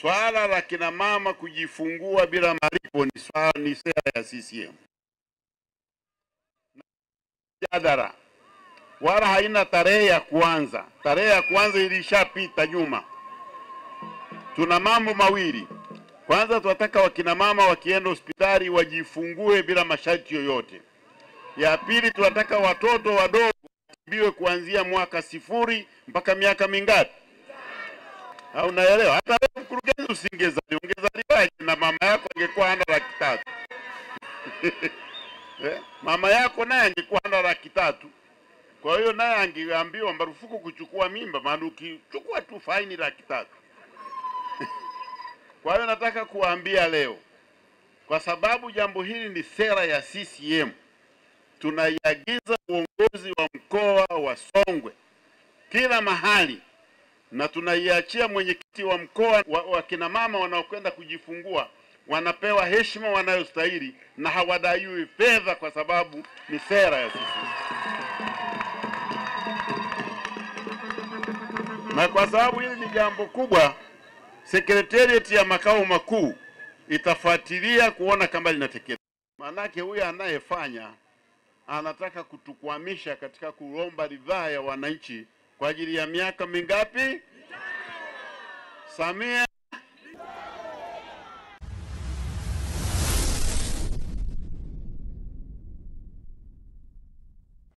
swala la kina mama kujifungua bila malipo ni sera ya CCM. Jadara wala haina tarehe ya kuanza. Tarehe ya kuanza ilishapita nyuma. Tuna mambo mawili. Kwanza, tunataka wakina mama wakienda hospitali wajifungue bila masharti yoyote. Ya pili, tunataka watoto wadogo watibiwe kuanzia mwaka 0 mpaka miaka mingapi? Au unaelewa? Hata wewe mkurugenzi ungezaliwaje na mama yako angekuwa ana $300,000. Mama yako naye angekuwa ana $300,000. Kwa hiyo naye angeambiwa marufuku kuchukua mimba, maana ukichukua tu faini $300,000. Kwa hiyo nataka kuambia leo, kwa sababu jambo hili ni sera ya CCM, tunaiagiza uongozi wa mkoa wa Songwe kila mahali, na tunaiachia mwenyekiti wa mkoa wa kina mama wanaokwenda kujifungua wanapewa heshima wanayostahili na hawadaiwi fedha, kwa sababu ni sera ya CCM. Na kwa sababu hili ni jambo kubwa, Sekretarieti ya makao makuu itafuatilia kuona kama linatekelezwa. Manake huyu anayefanya anataka kutukwamisha katika kuomba ridhaa ya wananchi kwa ajili ya miaka mingapi? Samia